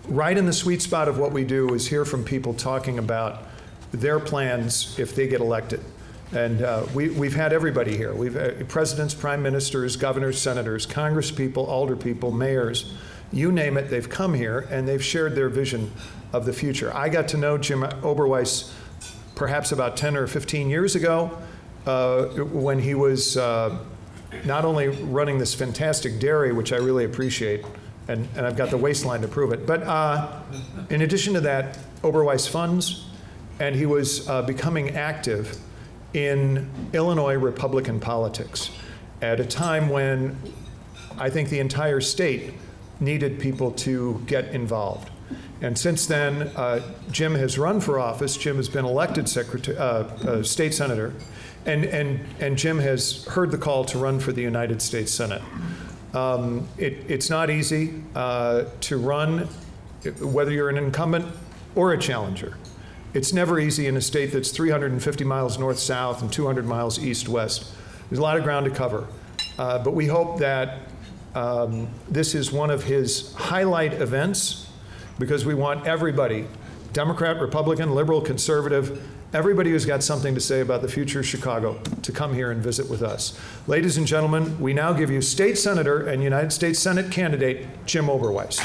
right in the sweet spot of what we do is hear from people talking about their plans if they get elected. And we've had everybody here. We've had presidents, prime ministers, governors, senators, congresspeople, alderpeople, mayors, you name it, they've come here and they've shared their vision of the future. I got to know Jim Oberweis perhaps about 10 or 15 years ago when he was not only running this fantastic dairy, which I really appreciate, and I've got the waistline to prove it, but in addition to that, Oberweis funds, and he was becoming active in Illinois Republican politics at a time when I think the entire state needed people to get involved. And since then, Jim has run for office. Jim has been elected state senator, and Jim has heard the call to run for the United States Senate. It's not easy to run, whether you're an incumbent or a challenger. It's never easy in a state that's 350 miles north-south and 200 miles east-west. There's a lot of ground to cover. But we hope that this is one of his highlight events, because we want everybody, Democrat, Republican, liberal, conservative, everybody who's got something to say about the future of Chicago to come here and visit with us. Ladies and gentlemen, we now give you State Senator and United States Senate candidate Jim Oberweis.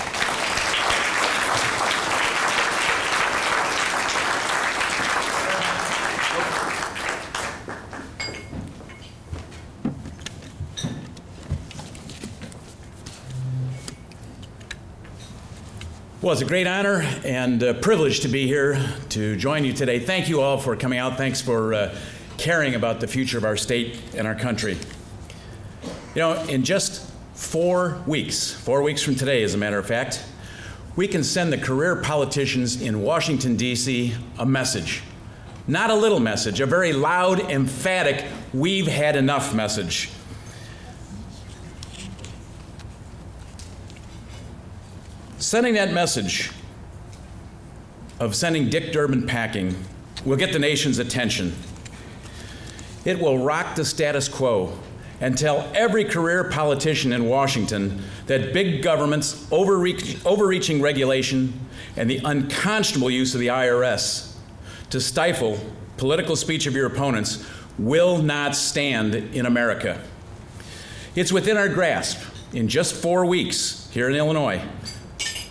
Well, it's a great honor and a privilege to be here to join you today. Thank you all for coming out. Thanks for caring about the future of our state and our country. You know, in just 4 weeks from today, as a matter of fact, we can send the career politicians in Washington, D.C. a message. Not a little message, a very loud, emphatic, we've had enough message. Sending that message of sending Dick Durbin packing will get the nation's attention. It will rock the status quo and tell every career politician in Washington that big government's overreaching regulation and the unconscionable use of the IRS to stifle political speech of your opponents will not stand in America. It's within our grasp. In just 4 weeks here in Illinois,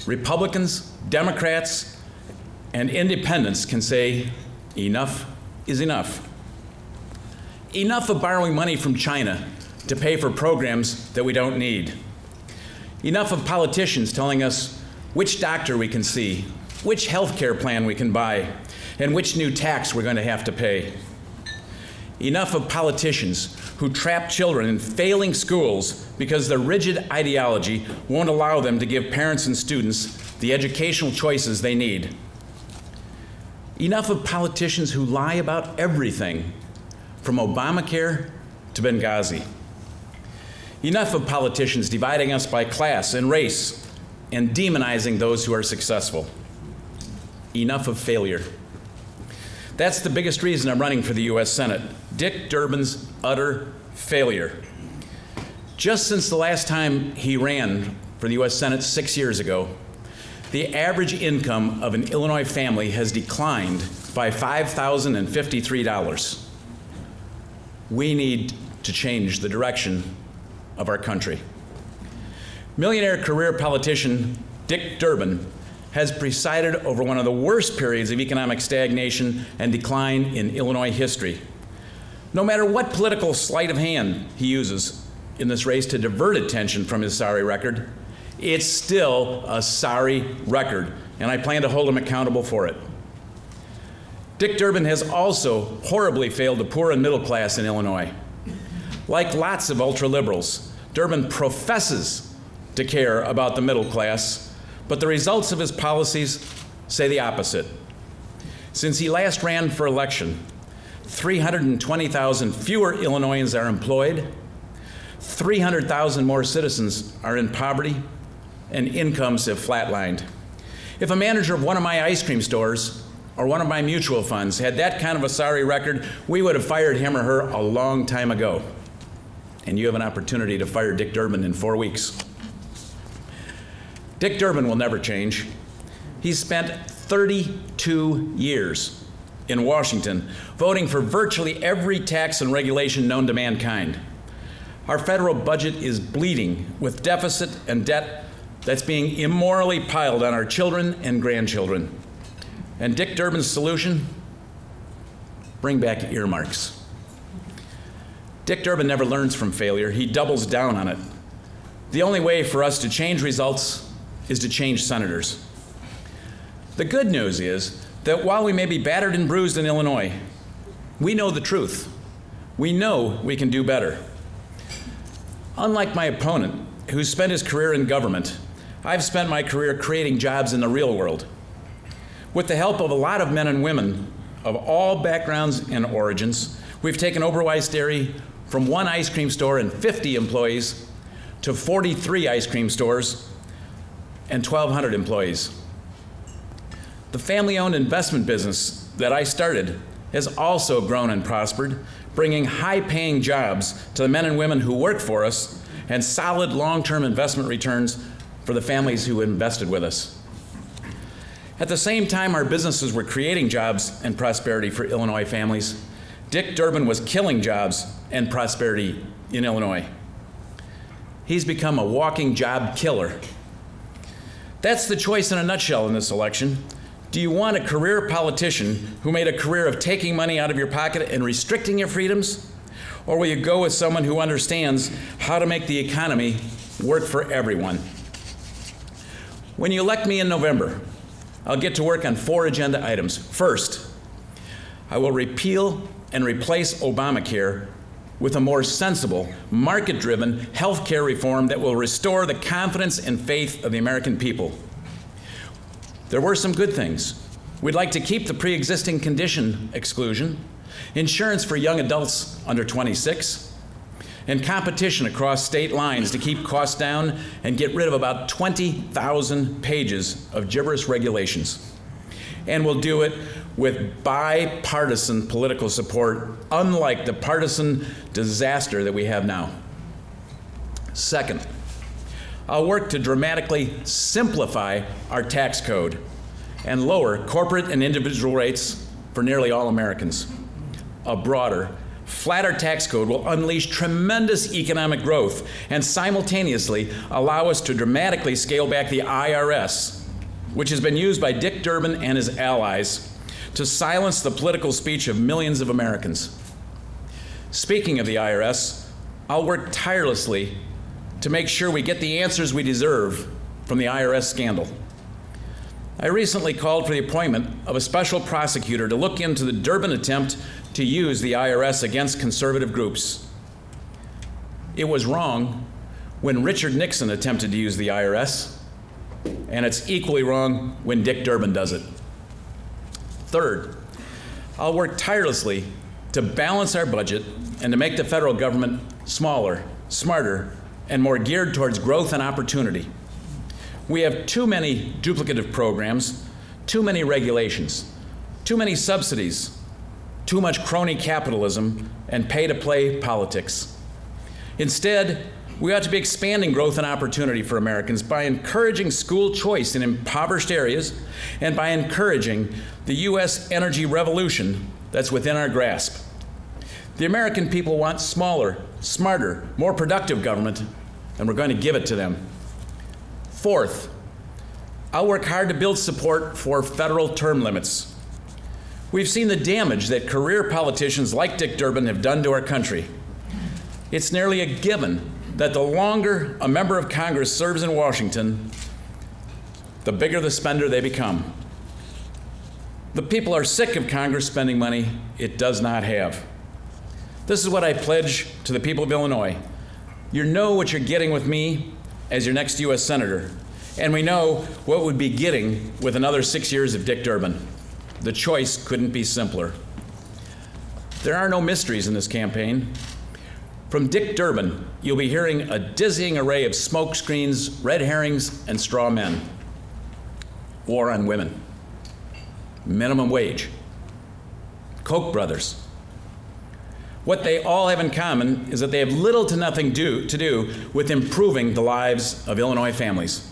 Republicans, Democrats, and independents can say enough is enough. Enough of borrowing money from China to pay for programs that we don't need. Enough of politicians telling us which doctor we can see, which health care plan we can buy, and which new tax we're going to have to pay. Enough of politicians who trap children in failing schools because their rigid ideology won't allow them to give parents and students the educational choices they need. Enough of politicians who lie about everything, from Obamacare to Benghazi. Enough of politicians dividing us by class and race and demonizing those who are successful. Enough of failure. That's the biggest reason I'm running for the U.S. Senate. Dick Durbin's utter failure. Just since the last time he ran for the U.S. Senate 6 years ago, the average income of an Illinois family has declined by $5,053. We need to change the direction of our country. Millionaire career politician Dick Durbin has presided over one of the worst periods of economic stagnation and decline in Illinois history. No matter what political sleight of hand he uses in this race to divert attention from his sorry record, it's still a sorry record, and I plan to hold him accountable for it. Dick Durbin has also horribly failed the poor and middle class in Illinois. Like lots of ultra-liberals, Durbin professes to care about the middle class, but the results of his policies say the opposite. Since he last ran for election, 320,000 fewer Illinoisans are employed, 300,000 more citizens are in poverty, and incomes have flatlined. If a manager of one of my ice cream stores or one of my mutual funds had that kind of a sorry record, we would have fired him or her a long time ago. And you have an opportunity to fire Dick Durbin in 4 weeks. Dick Durbin will never change. He spent 32 years in Washington voting for virtually every tax and regulation known to mankind. Our federal budget is bleeding with deficit and debt that's being immorally piled on our children and grandchildren. And Dick Durbin's solution? Bring back earmarks. Dick Durbin never learns from failure. He doubles down on it. The only way for us to change results is to change senators. The good news is that while we may be battered and bruised in Illinois, we know the truth. We know we can do better. Unlike my opponent, who spent his career in government, I've spent my career creating jobs in the real world. With the help of a lot of men and women of all backgrounds and origins, we've taken Oberweis Dairy from one ice cream store and 50 employees to 43 ice cream stores and 1,200 employees. The family-owned investment business that I started has also grown and prospered, bringing high-paying jobs to the men and women who work for us and solid long-term investment returns for the families who invested with us. At the same time our businesses were creating jobs and prosperity for Illinois families, Dick Durbin was killing jobs and prosperity in Illinois. He's become a walking job killer. That's the choice in a nutshell in this election. Do you want a career politician who made a career of taking money out of your pocket and restricting your freedoms? Or will you go with someone who understands how to make the economy work for everyone? When you elect me in November, I'll get to work on 4 agenda items. First, I will repeal and replace Obamacare with a more sensible, market-driven health care reform that will restore the confidence and faith of the American people. There were some good things. We'd like to keep the pre-existing condition exclusion, insurance for young adults under 26, and competition across state lines to keep costs down and get rid of about 20,000 pages of gibberish regulations. And we'll do it with bipartisan political support, unlike the partisan disaster that we have now. Second, I'll work to dramatically simplify our tax code and lower corporate and individual rates for nearly all Americans. A broader, flatter tax code will unleash tremendous economic growth and simultaneously allow us to dramatically scale back the IRS, which has been used by Dick Durbin and his allies to silence the political speech of millions of Americans. Speaking of the IRS, I'll work tirelessly to make sure we get the answers we deserve from the IRS scandal. I recently called for the appointment of a special prosecutor to look into the Durbin attempt to use the IRS against conservative groups. It was wrong when Richard Nixon attempted to use the IRS, and it's equally wrong when Dick Durbin does it. Third, I'll work tirelessly to balance our budget and to make the federal government smaller, smarter, and more geared towards growth and opportunity. We have too many duplicative programs, too many regulations, too many subsidies, too much crony capitalism, and pay-to-play politics. Instead, we ought to be expanding growth and opportunity for Americans by encouraging school choice in impoverished areas and by encouraging the U.S. energy revolution that's within our grasp. The American people want smaller, smarter, more productive government, and we're going to give it to them. Fourth, I'll work hard to build support for federal term limits. We've seen the damage that career politicians like Dick Durbin have done to our country. It's nearly a given that the longer a member of Congress serves in Washington, the bigger the spender they become. The people are sick of Congress spending money it does not have. This is what I pledge to the people of Illinois. You know what you're getting with me as your next U.S. Senator, and we know what we'd be getting with another 6 years of Dick Durbin. The choice couldn't be simpler. There are no mysteries in this campaign. From Dick Durbin, you'll be hearing a dizzying array of smokescreens, red herrings, and straw men. War on women, minimum wage, Koch brothers. What they all have in common is that they have little to nothing to do with improving the lives of Illinois families.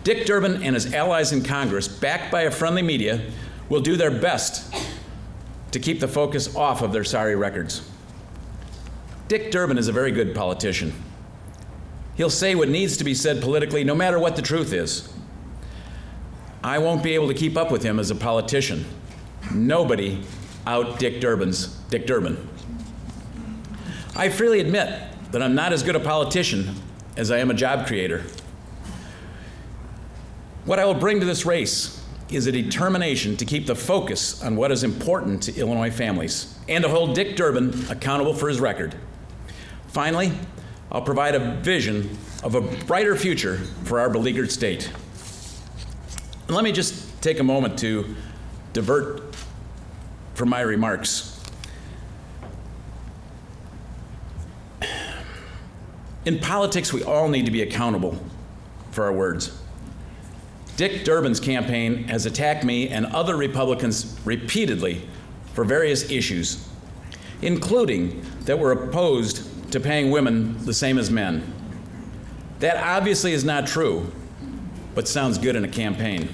Dick Durbin and his allies in Congress, backed by a friendly media, will do their best to keep the focus off of their sorry records. Dick Durbin is a very good politician. He'll say what needs to be said politically, no matter what the truth is. I won't be able to keep up with him as a politician. Nobody out Dick Durbin's Dick Durbin. I freely admit that I'm not as good a politician as I am a job creator. What I will bring to this race is a determination to keep the focus on what is important to Illinois families and to hold Dick Durbin accountable for his record. Finally, I'll provide a vision of a brighter future for our beleaguered state. And let me just take a moment to divert from my remarks. In politics, we all need to be accountable for our words. Dick Durbin's campaign has attacked me and other Republicans repeatedly for various issues, including that we're opposed to paying women the same as men. That obviously is not true, but sounds good in a campaign.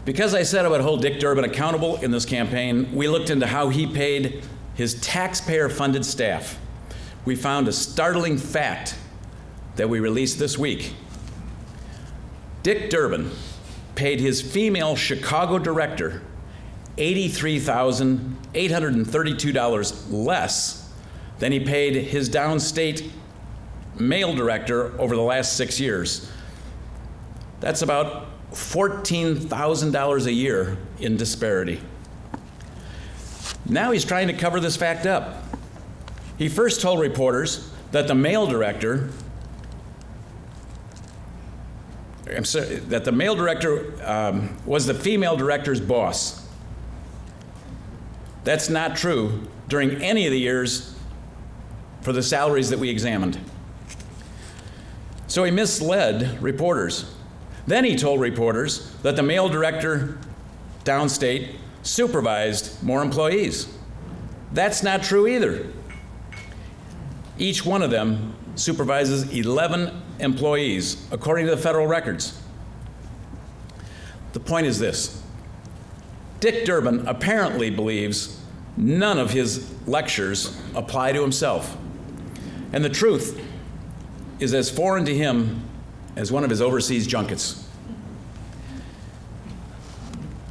Because I said I would hold Dick Durbin accountable in this campaign, we looked into how he paid his taxpayer-funded staff. We found a startling fact that we released this week. Dick Durbin paid his female Chicago director $83,832 less than he paid his downstate male director over the last 6 years. That's about $14,000 a year in disparity. Now he's trying to cover this fact up. He first told reporters that the male director was the female director's boss. That's not true during any of the years for the salaries that we examined. So he misled reporters. Then he told reporters that the male director downstate supervised more employees. That's not true either. Each one of them supervises 11 employees, according to the federal records. The point is this: Dick Durbin apparently believes none of his lectures apply to himself. And the truth is as foreign to him as one of his overseas junkets.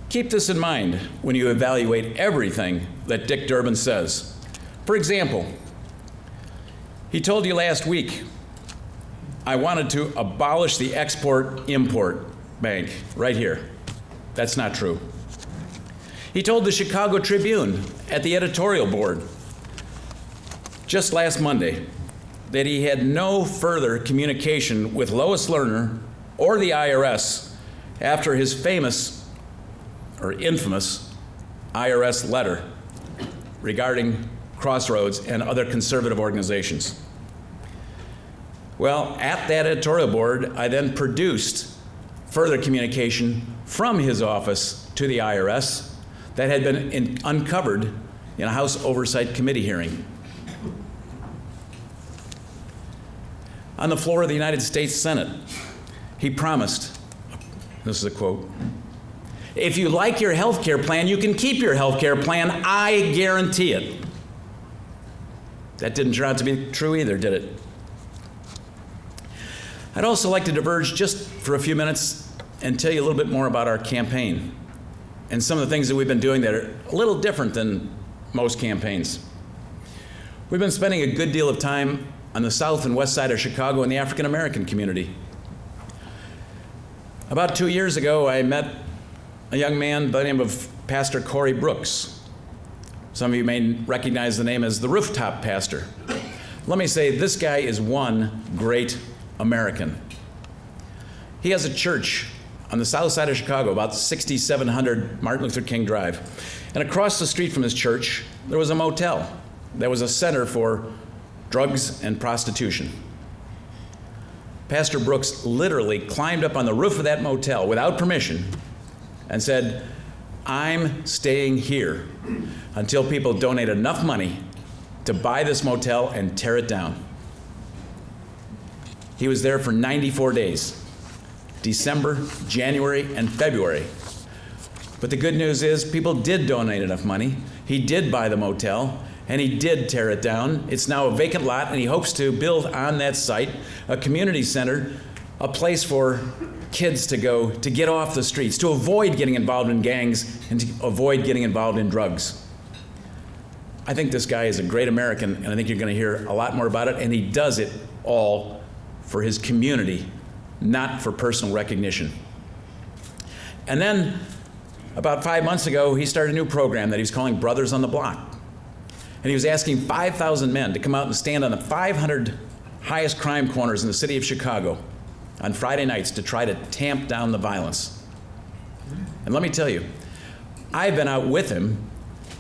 Keep this in mind when you evaluate everything that Dick Durbin says. For example, he told you last week, I wanted to abolish the Export-Import Bank right here. That's not true. He told the Chicago Tribune at the editorial board just last Monday that he had no further communication with Lois Lerner or the IRS after his famous or infamous IRS letter regarding Crossroads and other conservative organizations. Well, at that editorial board, I then produced further communication from his office to the IRS that had been uncovered in a House Oversight Committee hearing. On the floor of the United States Senate, he promised, this is a quote, "If you like your health care plan, you can keep your health care plan. I guarantee it." That didn't turn out to be true either, did it? I'd also like to diverge just for a few minutes and tell you a little bit more about our campaign and some of the things that we've been doing that are a little different than most campaigns. We've been spending a good deal of time on the south and west side of Chicago in the African American community. About 2 years ago, I met a young man by the name of Pastor Corey Brooks. Some of you may recognize the name as the Rooftop Pastor. Let me say, this guy is one great American. He has a church on the south side of Chicago, about 6700 Martin Luther King Drive. And across the street from his church, there was a motel that was a center for drugs and prostitution. Pastor Brooks literally climbed up on the roof of that motel without permission and said, "I'm staying here until people donate enough money to buy this motel and tear it down." He was there for 94 days, December, January, and February. But the good news is people did donate enough money. He did buy the motel, and he did tear it down. It's now a vacant lot, and he hopes to build on that site a community center, a place for kids to go to get off the streets, to avoid getting involved in gangs, and to avoid getting involved in drugs. I think this guy is a great American, and I think you're going to hear a lot more about it, and he does it all for his community, not for personal recognition. And then, about 5 months ago, he started a new program that he was calling Brothers on the Block. And he was asking 5,000 men to come out and stand on the 500 highest crime corners in the city of Chicago on Friday nights to try to tamp down the violence. And let me tell you, I've been out with him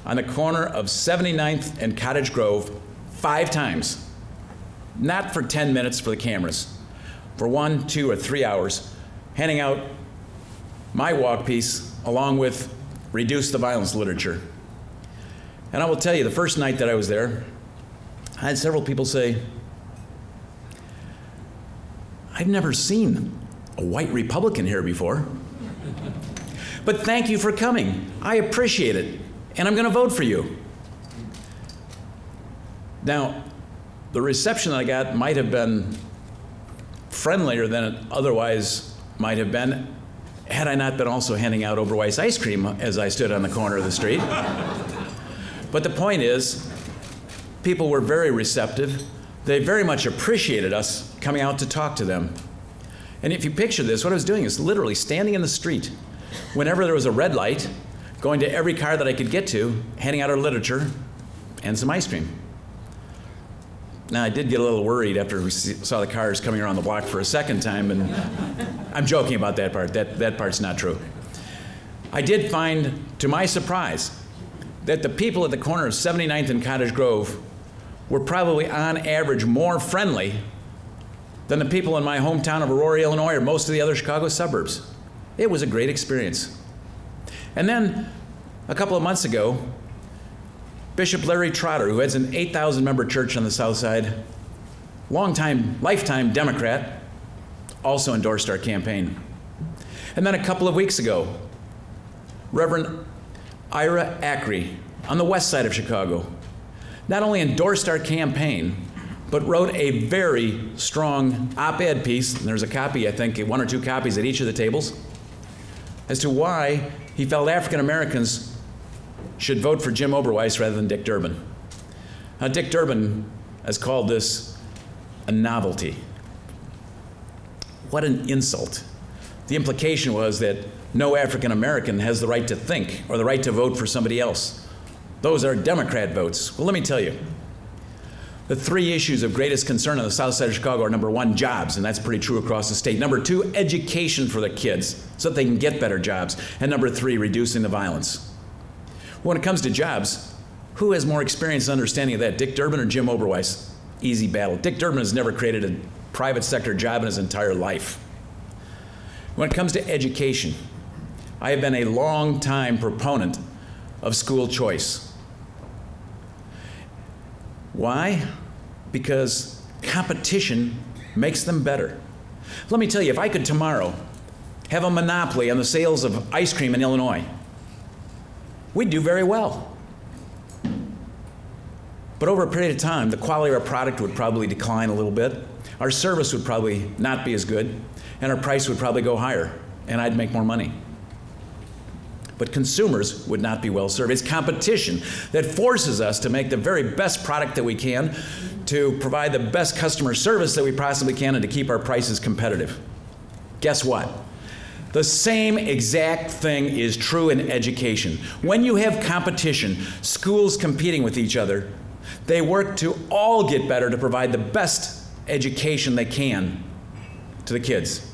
on the corner of 79th and Cottage Grove 5 times. Not for 10 minutes for the cameras, for 1, 2, or 3 hours, handing out my walk piece along with Reduce the Violence literature. And I will tell you, the first night that I was there, I had several people say, I've never seen a white Republican here before. But thank you for coming. I appreciate it, and I'm going to vote for you. Now, the reception that I got might have been friendlier than it otherwise might have been had I not been also handing out Oberweis ice cream as I stood on the corner of the street. But the point is, people were very receptive. They very much appreciated us coming out to talk to them. And if you picture this, what I was doing is literally standing in the street whenever there was a red light, going to every car that I could get to, handing out our literature and some ice cream. Now, I did get a little worried after we saw the cars coming around the block for a second time, and I'm joking about that part. That part's not true. I did find, to my surprise, that the people at the corner of 79th and Cottage Grove were probably on average more friendly than the people in my hometown of Aurora, Illinois, or most of the other Chicago suburbs. It was a great experience. And then, a couple of months ago, Bishop Larry Trotter, who heads an 8,000-member church on the South Side, lifetime Democrat, also endorsed our campaign. And then a couple of weeks ago, Reverend Ira Ackrey on the west side of Chicago not only endorsed our campaign, but wrote a very strong op-ed piece, and there's a copy, I think, 1 or 2 copies at each of the tables, as to why he felt African Americans should vote for Jim Oberweis rather than Dick Durbin. Now, Dick Durbin has called this a novelty. What an insult. The implication was that no African American has the right to think or the right to vote for somebody else. Those are Democrat votes. Well, let me tell you, the 3 issues of greatest concern on the South Side of Chicago are: number 1, jobs, and that's pretty true across the state; number 2, education for the kids so that they can get better jobs; and number 3, reducing the violence. When it comes to jobs, who has more experience and understanding of that, Dick Durbin or Jim Oberweis? Easy battle. Dick Durbin has never created a private sector job in his entire life. When it comes to education, I have been a long-time proponent of school choice. Why? Because competition makes them better. Let me tell you, if I could tomorrow have a monopoly on the sales of ice cream in Illinois, we'd do very well. But over a period of time, the quality of our product would probably decline a little bit, our service would probably not be as good, and our price would probably go higher, and I'd make more money. But consumers would not be well served. It's competition that forces us to make the very best product that we can, to provide the best customer service that we possibly can, and to keep our prices competitive. Guess what? The same exact thing is true in education. When you have competition, schools competing with each other, they work to all get better to provide the best education they can to the kids.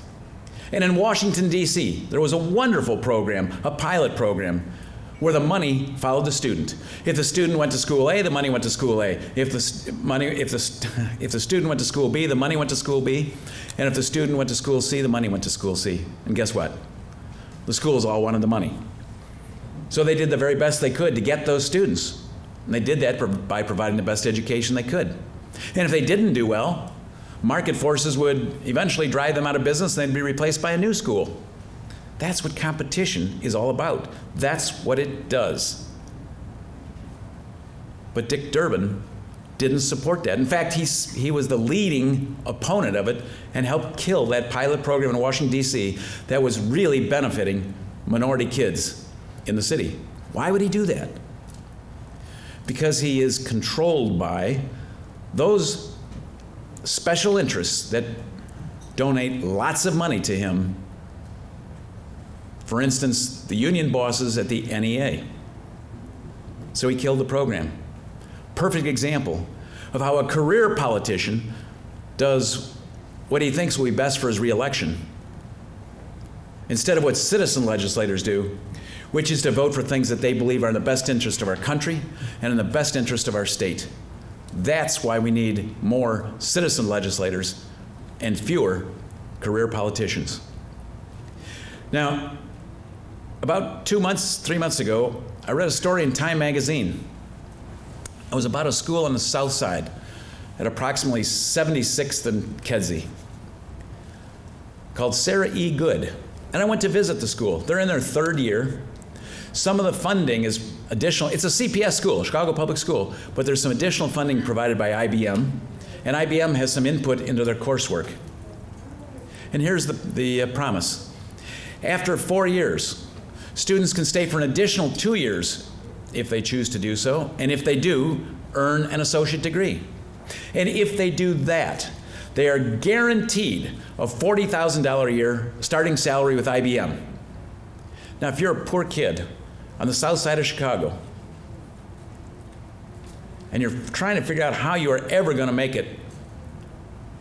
And in Washington, D.C., there was a wonderful program, a pilot program, where the money followed the student. If the student went to school A, the money went to school A. If the student went to school B, the money went to school B. And if the student went to school C, the money went to school C. And guess what? The schools all wanted the money. So they did the very best they could to get those students. And they did that by providing the best education they could. And if they didn't do well, Market forces would eventually drive them out of business and they'd be replaced by a new school. That's what competition is all about. That's what it does. But Dick Durbin didn't support that. In fact, he was the leading opponent of it and helped kill that pilot program in Washington, D.C. that was really benefiting minority kids in the city. Why would he do that? Because he is controlled by those special interests that donate lots of money to him. For instance, the union bosses at the NEA. So he killed the program. Perfect example of how a career politician does what he thinks will be best for his reelection, instead of what citizen legislators do, which is to vote for things that they believe are in the best interest of our country and in the best interest of our state. That's why we need more citizen legislators and fewer career politicians. Now, about 3 months ago, I read a story in Time magazine. It was about a school on the south side at approximately 76th and Kedzie called Sarah E. Good. And I went to visit the school. They're in their 3rd year. Some of the funding is additional. It's a CPS school, Chicago Public School, but there's some additional funding provided by IBM, and IBM has some input into their coursework. And here's the promise. After 4 years, students can stay for an additional 2 years if they choose to do so, and if they do, earn an associate degree. And if they do that, they are guaranteed a $40,000 a year starting salary with IBM. Now, if you're a poor kid on the south side of Chicago, and you're trying to figure out how you are ever going to make it,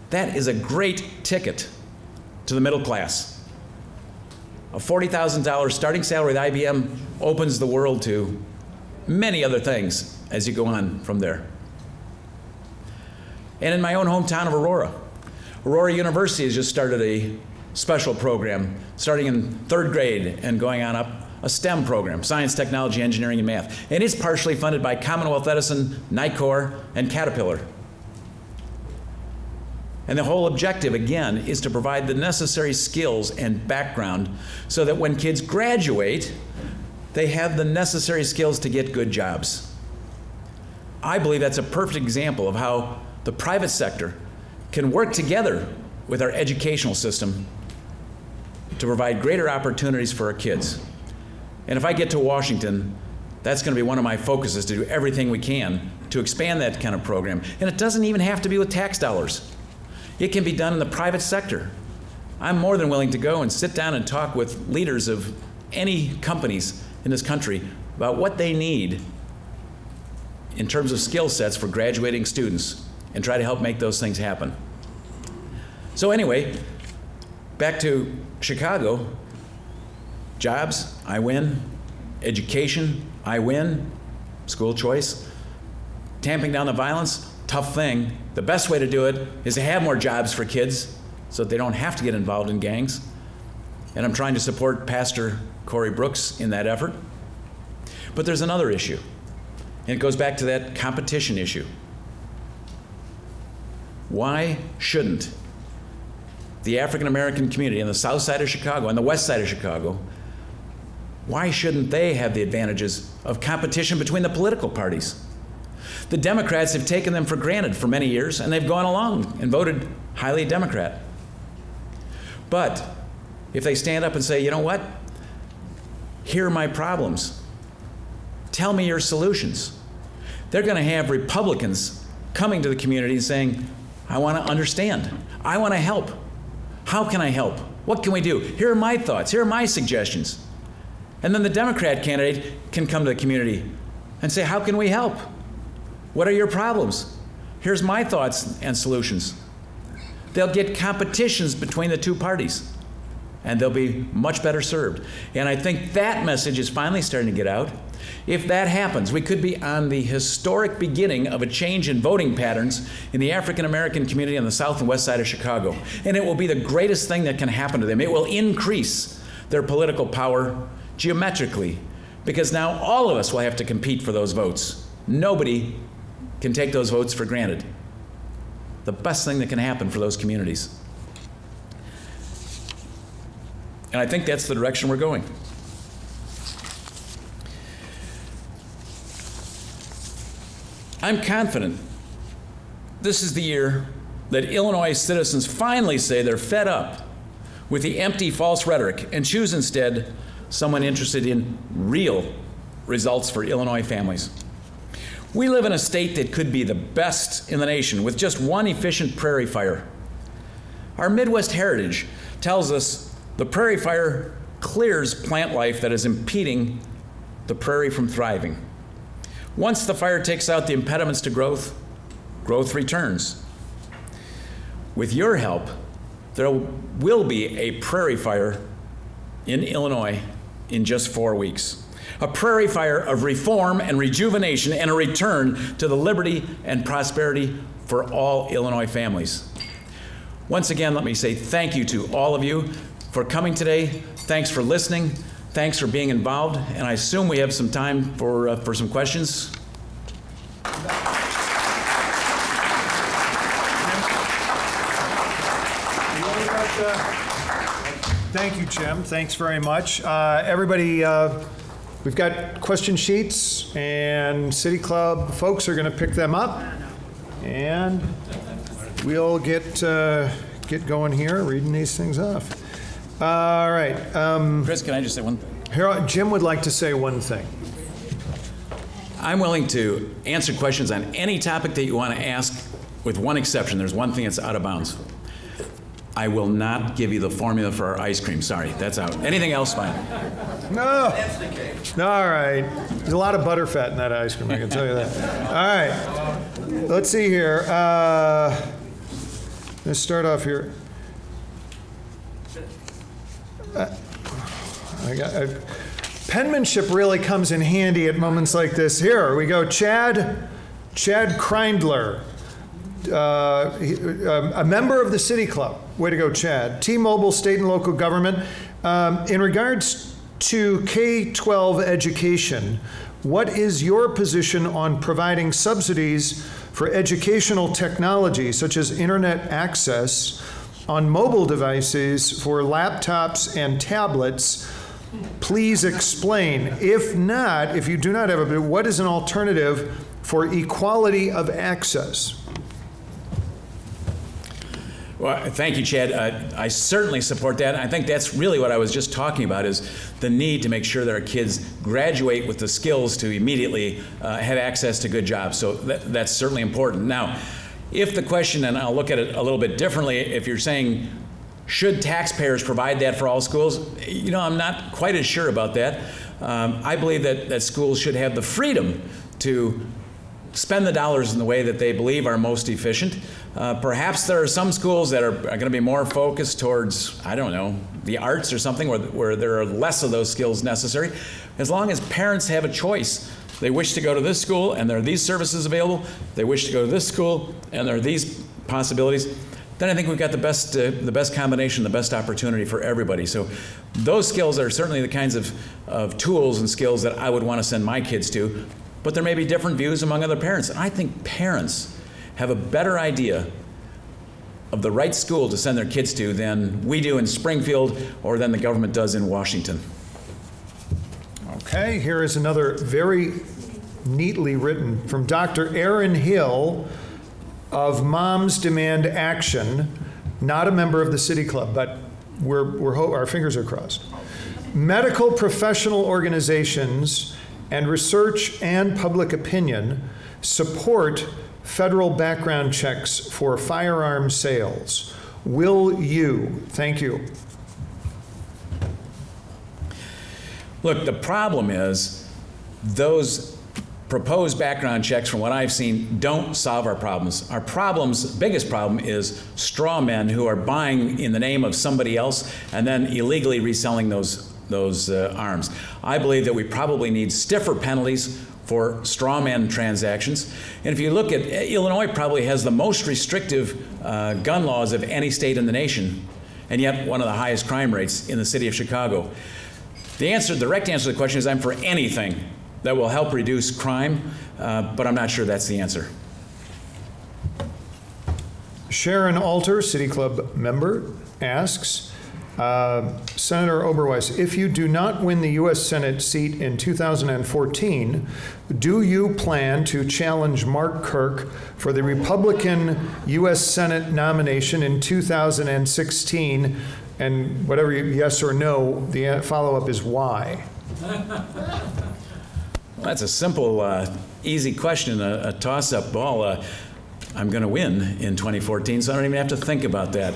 that is a great ticket to the middle class. A $40,000 starting salary with IBM opens the world to many other things as you go on from there. And in my own hometown of Aurora University has just started a special program starting in 3rd grade and going on up, a STEM program, science, technology, engineering, and math. And it's partially funded by Commonwealth Edison, Nicor, and Caterpillar. And the whole objective, again, is to provide the necessary skills and background so that when kids graduate, they have the necessary skills to get good jobs. I believe that's a perfect example of how the private sector can work together with our educational system to provide greater opportunities for our kids. And if I get to Washington, that's going to be one of my focuses, to do everything we can to expand that kind of program. And it doesn't even have to be with tax dollars. It can be done in the private sector. I'm more than willing to go and sit down and talk with leaders of any companies in this country about what they need in terms of skill sets for graduating students and try to help make those things happen. So anyway, back to Chicago. Jobs, I win. Education, I win. School choice. Tamping down the violence, tough thing. The best way to do it is to have more jobs for kids so that they don't have to get involved in gangs. And I'm trying to support Pastor Corey Brooks in that effort. But there's another issue, and it goes back to that competition issue. Why shouldn't the African American community on the south side of Chicago and the west side of Chicago, why shouldn't they have the advantages of competition between the political parties? The Democrats have taken them for granted for many years, and they've gone along and voted highly Democrat. But if they stand up and say, you know what? Here are my problems. Tell me your solutions. They're going to have Republicans coming to the community saying, I want to understand. I want to help. How can I help? What can we do? Here are my thoughts. Here are my suggestions. And then the Democrat candidate can come to the community and say, how can we help? What are your problems? Here's my thoughts and solutions. They'll get competitions between the two parties, and they'll be much better served. And I think that message is finally starting to get out. If that happens, we could be on the historic beginning of a change in voting patterns in the African American community on the south and west side of Chicago. And it will be the greatest thing that can happen to them. It will increase their political power geometrically, because now all of us will have to compete for those votes. Nobody can take those votes for granted. the best thing that can happen for those communities. And I think that's the direction we're going. I'm confident this is the year that Illinois citizens finally say they're fed up with the empty, false rhetoric and choose instead someone interested in real results for Illinois families. We live in a state that could be the best in the nation with just one efficient prairie fire. Our Midwest heritage tells us the prairie fire clears plant life that is impeding the prairie from thriving. Once the fire takes out the impediments to growth, growth returns. With your help, there will be a prairie fire in Illinois in just 4 weeks. A prairie fire of reform and rejuvenation and a return to the liberty and prosperity for all Illinois families. Once again, let me say thank you to all of you for coming today. Thanks for listening. Thanks for being involved. And I assume we have some time for some questions. Thank you, Jim. Thanks very much. Everybody, we've got question sheets, and City Club folks are going to pick them up, and we'll get going here, reading these things off. All right. Chris, can I just say one thing? Here, Jim would like to say one thing. I'm willing to answer questions on any topic that you want to ask, with one exception. There's one thing that's out of bounds. I will not give you the formula for our ice cream. Sorry, that's out. Anything else, fine. No. That's the case. All right. There's a lot of butterfat in that ice cream, I can tell you that. All right. Let's see here. Let's start off here. Penmanship really comes in handy at moments like this. Here we go. Chad Kreindler. A member of the City Club. Way to go, Chad. T-Mobile, state and local government. In regards to K-12 education, what is your position on providing subsidies for educational technology, such as internet access on mobile devices for laptops and tablets? Please explain. If not, if you do not have a, what is an alternative for equality of access? Well, thank you, Chad. I certainly support that. I think that's really what I was just talking about, is the need to make sure that our kids graduate with the skills to immediately have access to good jobs. So that's certainly important. Now, if the question, and I'll look at it a little bit differently, if you're saying, should taxpayers provide that for all schools? You know, I'm not quite as sure about that. I believe that schools should have the freedom to spend the dollars in the way that they believe are most efficient. Perhaps there are some schools that are going to be more focused towards, I don't know, the arts or something where there are less of those skills necessary. As long as parents have a choice, they wish to go to this school and there are these services available, they wish to go to this school and there are these possibilities, then I think we've got the best combination, the best opportunity for everybody. So those skills are certainly the kinds of tools and skills that I would want to send my kids to. But there may be different views among other parents. I think parents have a better idea of the right school to send their kids to than we do in Springfield or than the government does in Washington. Okay, here is another very neatly written from Dr. Aaron Hill of Moms Demand Action, not a member of the City Club, but our fingers are crossed. Medical professional organizations and research and public opinion support federal background checks for firearm sales. Will you? Thank you. Look, the problem is those proposed background checks, from what I've seen, don't solve our problems. Our biggest problem is straw men who are buying in the name of somebody else and then illegally reselling those arms. I believe that we probably need stiffer penalties for straw man transactions. And if you look at, Illinois probably has the most restrictive gun laws of any state in the nation, and yet one of the highest crime rates in the city of Chicago. The direct answer to the question is I'm for anything that will help reduce crime, but I'm not sure that's the answer. Sharon Alter, City Club member, asks, Senator Oberweis, if you do not win the U.S. Senate seat in 2014, do you plan to challenge Mark Kirk for the Republican U.S. Senate nomination in 2016? And whatever, yes or no, the follow-up is why? Well, that's a simple, easy question, a toss-up ball. I'm going to win in 2014, so I don't even have to think about that.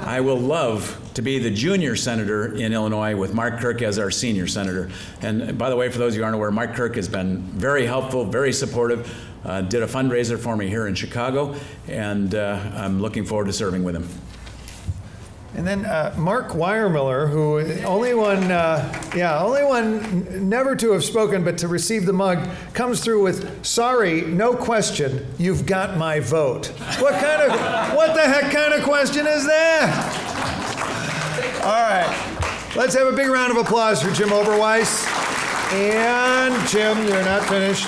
I will love to be the junior senator in Illinois with Mark Kirk as our senior senator. And by the way, for those of you who aren't aware, Mark Kirk has been very helpful, very supportive, did a fundraiser for me here in Chicago, and I'm looking forward to serving with him. And then Mark Weiermiller, who only one never to have spoken but to receive the mug, comes through with, sorry, no question, you've got my vote. What the heck kind of question is that? All right, let's have a big round of applause for Jim Oberweis. And Jim, you're not finished.